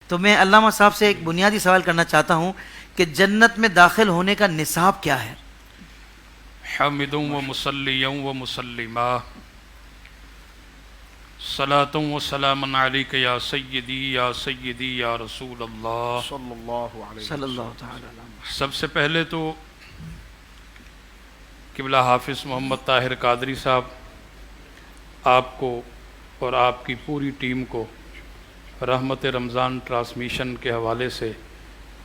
تو میں علامہ صاحب سے ایک بنیادی سوال کرنا چاہتا ہوں کہ جنت میں داخل ہونے کا نصاب کیا ہے؟ حامد و مصلی و مسلما صلاۃ و سلام علیک یا سیدی یا رسول اللہ صلی اللہ علیہ صلی اللہ تعالی علیہ وسلم۔ سب سے پہلے تو قبلہ حافظ محمد طاہر قادری صاحب آپ کو اور آپ کی پوری ٹیم کو رحمت رمضان ٹرانسمیشن کے حوالے سے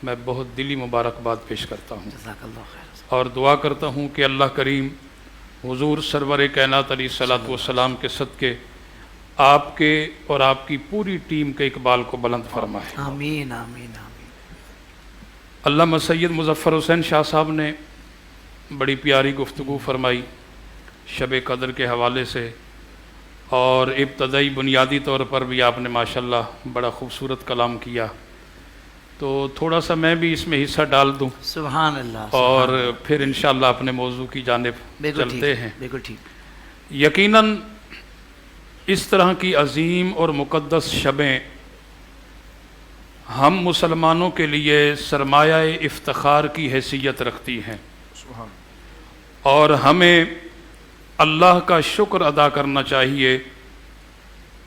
میں بہت دلی مبارکباد پیش کرتا ہوں جزاک اللہ خیر۔ اور دعا کرتا ہوں کہ اللہ کریم حضور سرور کائنات علیہ الصلوۃ والسلام کے صدقے آپ کے اور آپ کی پوری ٹیم کے اقبال کو بلند فرمائے۔ آمین آمین آمین۔ علامہ سید مظفر حسین شاہ صاحب نے بڑی پیاری گفتگو فرمائی شب قدر کے حوالے سے، اور ابتدائی بنیادی طور پر بھی آپ نے ماشاءاللہ بڑا خوبصورت کلام کیا، تو تھوڑا سا میں بھی اس میں حصہ ڈال دوں سبحان اللہ۔ اور پھر انشاءاللہ اپنے موضوع کی جانب چلتے ہیں۔ بالکل ٹھیک۔ یقیناً اس طرح کی عظیم اور مقدس شبیں ہم مسلمانوں کے لیے سرمایہ افتخار کی حیثیت رکھتی ہیں، اور ہمیں اللہ کا شکر ادا کرنا چاہیے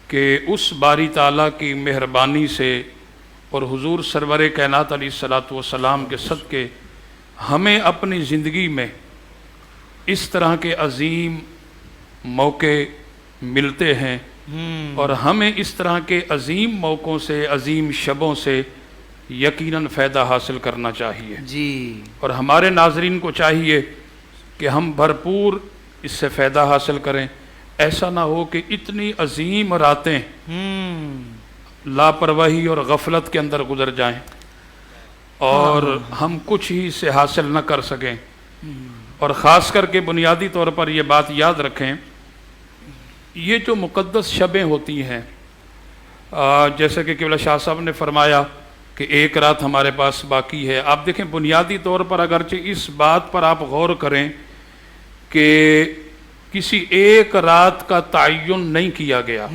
کہ اس باری تعالیٰ کی مہربانی سے اور حضور سرور کائنات علیہ الصلوۃ والسلام کے صدقے ہمیں اپنی زندگی میں اس طرح کے عظیم موقع ملتے ہیں، اور ہمیں اس طرح کے عظیم موقعوں سے، عظیم شبوں سے یقیناً فائدہ حاصل کرنا چاہیے جی۔ اور ہمارے ناظرین کو چاہیے کہ ہم بھرپور اس سے فائدہ حاصل کریں۔ ایسا نہ ہو کہ اتنی عظیم راتیں لاپرواہی اور غفلت کے اندر گزر جائیں اور ہم کچھ ہی سے حاصل نہ کر سکیں۔ اور خاص کر کے بنیادی طور پر یہ بات یاد رکھیں، یہ جو مقدس شبیں ہوتی ہیں، جیسے کہ قبلہ شاہ صاحب نے فرمایا کہ ایک رات ہمارے پاس باقی ہے۔ آپ دیکھیں بنیادی طور پر اگرچہ اس بات پر آپ غور کریں کہ کسی ایک رات کا تعین نہیں کیا گیا،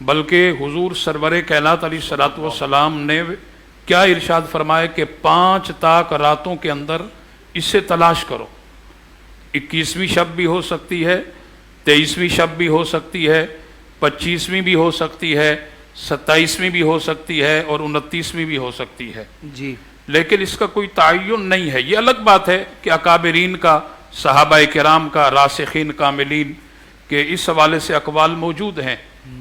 بلکہ حضور سرور کائنات علیہ الصلوۃ والسلام نے کیا ارشاد فرمایا کہ 5 تاک راتوں کے اندر اسے تلاش کرو۔ 21ویں شب بھی ہو سکتی ہے، 23ویں شب بھی ہو سکتی ہے، 25ویں بھی ہو سکتی ہے، 27ویں بھی ہو سکتی ہے، اور 29ویں بھی ہو سکتی ہے جی۔ لیکن اس کا کوئی تعین نہیں ہے۔ یہ الگ بات ہے کہ اکابرین کا، صحابہ کرام کا، راسخین کاملین کے اس حوالے سے اقوال موجود ہیں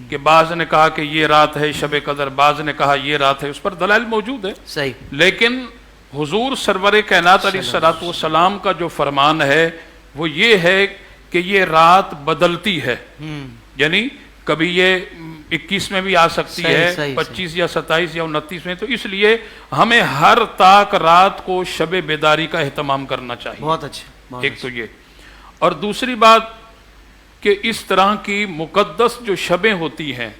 کہ بعض نے کہا کہ یہ رات ہے شب قدر، بعض نے کہا یہ رات ہے، اس پر دلائل موجود ہے۔ صحیح۔ لیکن حضور سرور کائنات علیہ الصلوۃ والسلام کا جو فرمان ہے وہ یہ ہے کہ یہ رات بدلتی ہے، یعنی کبھی یہ 21 میں بھی آ سکتی ہے، 25 یا 27 یا 29 میں، تو اس لیے ہمیں ہر تاک رات کو شب بیداری کا اہتمام کرنا چاہیے۔ بہت اچھا۔ ایک تو یہ، اور دوسری بات کہ اس طرح کی مقدس جو شبیں ہوتی ہیں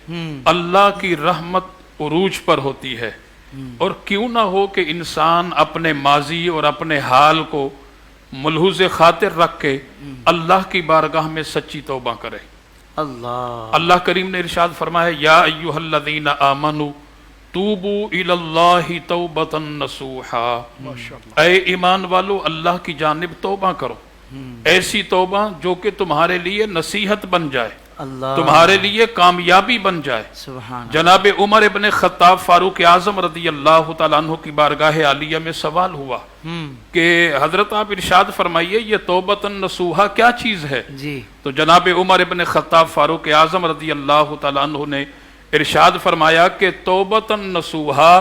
اللہ کی رحمت عروج پر ہوتی ہے، اور کیوں نہ ہو کہ انسان اپنے ماضی اور اپنے حال کو ملحوظ خاطر رکھ کے اللہ کی بارگاہ میں سچی توبہ کرے۔ اللہ کریم نے ارشاد فرمایا یا ایھا الذین آمنوا توبوا الی اللہ توبۃ نصوحا، اے ایمان والو اللہ کی جانب توبہ کرو، ایسی توبہ جو کہ تمہارے لیے نصیحت بن جائے، تمہارے لیے کامیابی بن جائے۔ جناب عمر ابن خطاب فاروق اعظم رضی اللہ تعالیٰ عنہ کی بارگاہ عالیہ میں سوال ہوا کہ حضرت آپ ارشاد فرمائیے یہ توبۃ نصوحا کیا چیز ہے؟ تو جناب عمر ابن خطاب فاروق اعظم رضی اللہ تعالیٰ عنہ نے ارشاد فرمایا کہ توبۃ نصوحا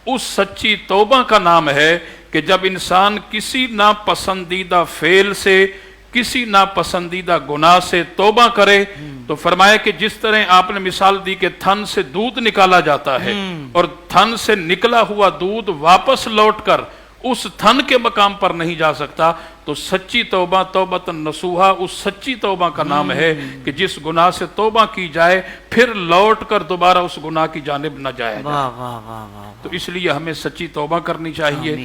اس سچی توبہ کا نام ہے کہ جب انسان کسی ناپسندیدہ فعل سے، کسی ناپسندیدہ گناہ سے توبہ کرے، تو فرمایا کہ جس طرح آپ نے مثال دی کہ تھن سے دودھ نکالا جاتا ہے اور تھن سے نکلا ہوا دودھ واپس لوٹ کر اس تھن کے مقام پر نہیں جا سکتا، تو سچی توبہ توبۃ نصوحا اس سچی توبہ کا نام ہے کہ جس گناہ سے توبہ کی جائے پھر لوٹ کر دوبارہ اس گناہ کی جانب نہ جایا جائے۔ تو اس لیے ہمیں سچی توبہ کرنی چاہیے۔